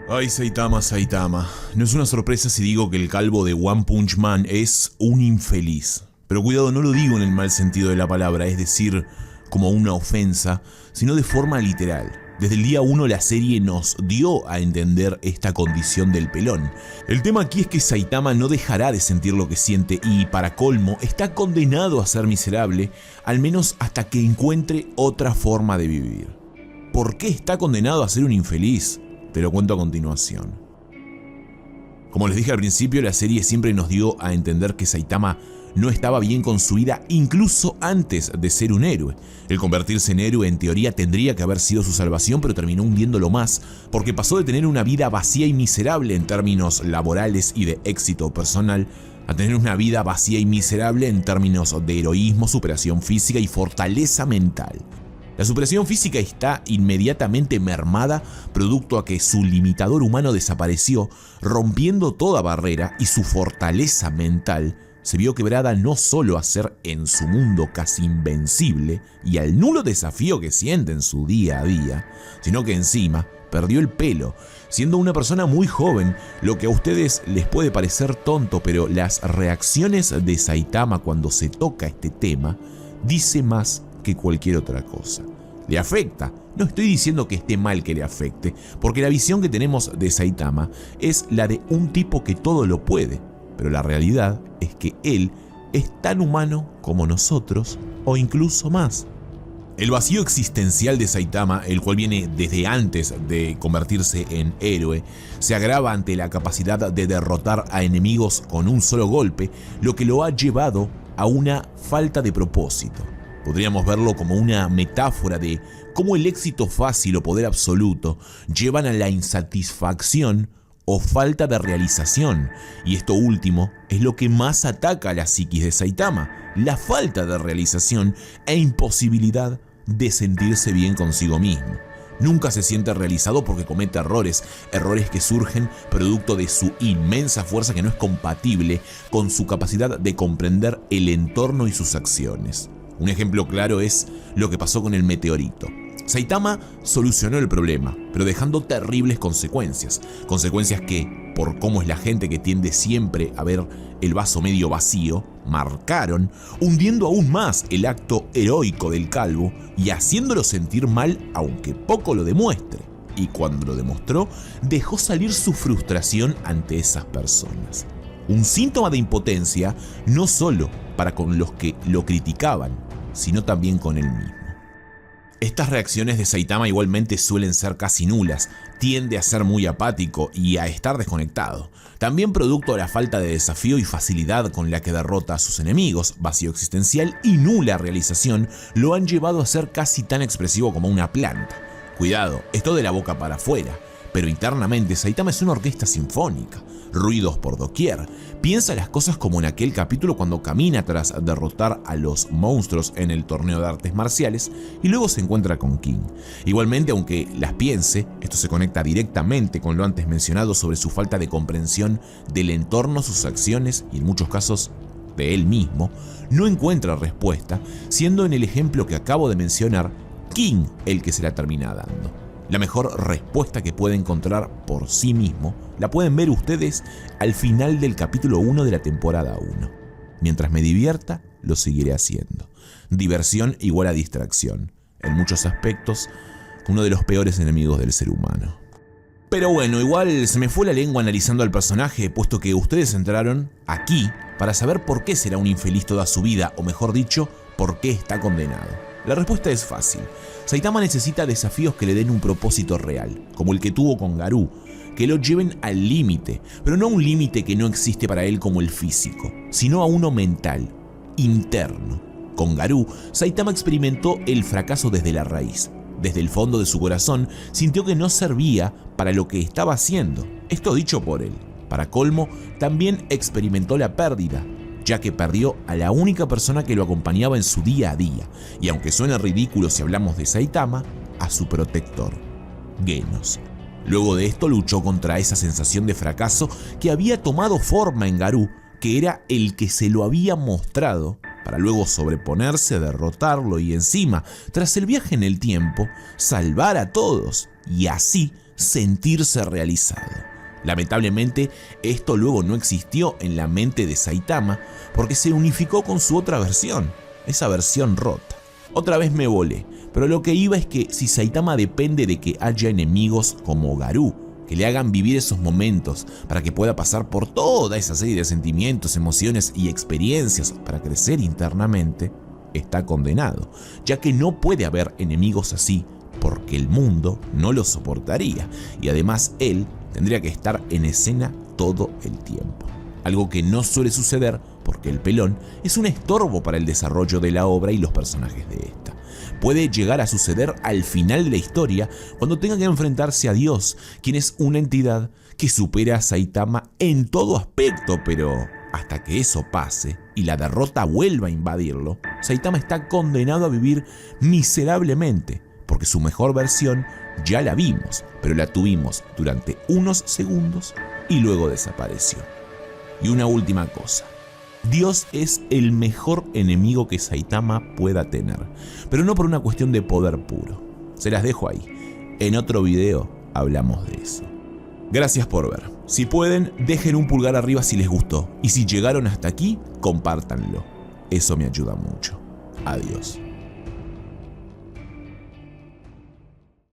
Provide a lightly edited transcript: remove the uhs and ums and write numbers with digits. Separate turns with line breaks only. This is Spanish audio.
Ay, Saitama, Saitama. No es una sorpresa si digo que el calvo de One Punch Man es un infeliz. Pero cuidado, no lo digo en el mal sentido de la palabra, es decir, como una ofensa, sino de forma literal. Desde el día 1 la serie nos dio a entender esta condición del pelón. El tema aquí es que Saitama no dejará de sentir lo que siente y, para colmo, está condenado a ser miserable, al menos hasta que encuentre otra forma de vivir. ¿Por qué está condenado a ser un infeliz? Te lo cuento a continuación. Como les dije al principio, la serie siempre nos dio a entender que Saitama no estaba bien con su vida incluso antes de ser un héroe. El convertirse en héroe en teoría tendría que haber sido su salvación, pero terminó hundiéndolo más, porque pasó de tener una vida vacía y miserable en términos laborales y de éxito personal, a tener una vida vacía y miserable en términos de heroísmo, superación física y fortaleza mental. La superación física está inmediatamente mermada, producto a que su limitador humano desapareció, rompiendo toda barrera, y su fortaleza mental se vio quebrada no solo a ser en su mundo casi invencible y al nulo desafío que siente en su día a día, sino que encima perdió el pelo, siendo una persona muy joven, lo que a ustedes les puede parecer tonto, pero las reacciones de Saitama cuando se toca este tema dice más que cualquier otra cosa. Le afecta. No estoy diciendo que esté mal que le afecte, porque la visión que tenemos de Saitama es la de un tipo que todo lo puede, pero la realidad es que él es tan humano como nosotros, o incluso más. El vacío existencial de Saitama, el cual viene desde antes de convertirse en héroe, se agrava ante la capacidad de derrotar a enemigos con un solo golpe, lo que lo ha llevado a una falta de propósito. Podríamos verlo como una metáfora de cómo el éxito fácil o poder absoluto llevan a la insatisfacción o falta de realización, y esto último es lo que más ataca a la psiquis de Saitama, la falta de realización e imposibilidad de sentirse bien consigo mismo. Nunca se siente realizado porque comete errores que surgen producto de su inmensa fuerza que no es compatible con su capacidad de comprender el entorno y sus acciones. Un ejemplo claro es lo que pasó con el meteorito. Saitama solucionó el problema, pero dejando terribles consecuencias. Consecuencias que, por cómo es la gente que tiende siempre a ver el vaso medio vacío, marcaron, hundiendo aún más el acto heroico del calvo y haciéndolo sentir mal aunque poco lo demuestre. Y cuando lo demostró, dejó salir su frustración ante esas personas. Un síntoma de impotencia no solo para con los que lo criticaban, sino también con él mismo. Estas reacciones de Saitama igualmente suelen ser casi nulas, tiende a ser muy apático y a estar desconectado. También producto de la falta de desafío y facilidad con la que derrota a sus enemigos, vacío existencial y nula realización lo han llevado a ser casi tan expresivo como una planta. Cuidado, esto de la boca para afuera, pero internamente Saitama es una orquesta sinfónica, ruidos por doquier. Piensa las cosas como en aquel capítulo cuando camina tras derrotar a los monstruos en el torneo de artes marciales y luego se encuentra con King. Igualmente, aunque las piense, esto se conecta directamente con lo antes mencionado sobre su falta de comprensión del entorno, sus acciones y en muchos casos de él mismo, no encuentra respuesta, siendo en el ejemplo que acabo de mencionar, King el que se la termina dando. La mejor respuesta que puede encontrar por sí mismo la pueden ver ustedes al final del capítulo 1 de la temporada 1. Mientras me divierta, lo seguiré haciendo. Diversión igual a distracción. En muchos aspectos, uno de los peores enemigos del ser humano. Pero bueno, igual se me fue la lengua analizando al personaje, puesto que ustedes entraron aquí para saber por qué será un infeliz toda su vida, o mejor dicho, por qué está condenado. La respuesta es fácil. Saitama necesita desafíos que le den un propósito real, como el que tuvo con Garou, que lo lleven al límite, pero no a un límite que no existe para él como el físico, sino a uno mental, interno. Con Garou, Saitama experimentó el fracaso desde la raíz. Desde el fondo de su corazón, sintió que no servía para lo que estaba haciendo. Esto dicho por él. Para colmo, también experimentó la pérdida, ya que perdió a la única persona que lo acompañaba en su día a día, y aunque suene ridículo si hablamos de Saitama, a su protector, Genos. Luego de esto luchó contra esa sensación de fracaso que había tomado forma en Garou, que era el que se lo había mostrado, para luego sobreponerse, derrotarlo y encima, tras el viaje en el tiempo, salvar a todos y así sentirse realizado. Lamentablemente, esto luego no existió en la mente de Saitama porque se unificó con su otra versión, esa versión rota. Otra vez me volé, pero lo que iba es que si Saitama depende de que haya enemigos como Garou, que le hagan vivir esos momentos para que pueda pasar por toda esa serie de sentimientos, emociones y experiencias para crecer internamente, está condenado, ya que no puede haber enemigos así porque el mundo no lo soportaría y además él tendría que estar en escena todo el tiempo. Algo que no suele suceder porque el pelón es un estorbo para el desarrollo de la obra y los personajes de esta. Puede llegar a suceder al final de la historia cuando tenga que enfrentarse a Dios, quien es una entidad que supera a Saitama en todo aspecto, pero hasta que eso pase y la derrota vuelva a invadirlo, Saitama está condenado a vivir miserablemente, porque su mejor versión ya la vimos, pero la tuvimos durante unos segundos y luego desapareció. Y una última cosa. Dios es el mejor enemigo que Saitama pueda tener, pero no por una cuestión de poder puro. Se las dejo ahí. En otro video hablamos de eso. Gracias por ver. Si pueden, dejen un pulgar arriba si les gustó. Y si llegaron hasta aquí, compártanlo. Eso me ayuda mucho. Adiós.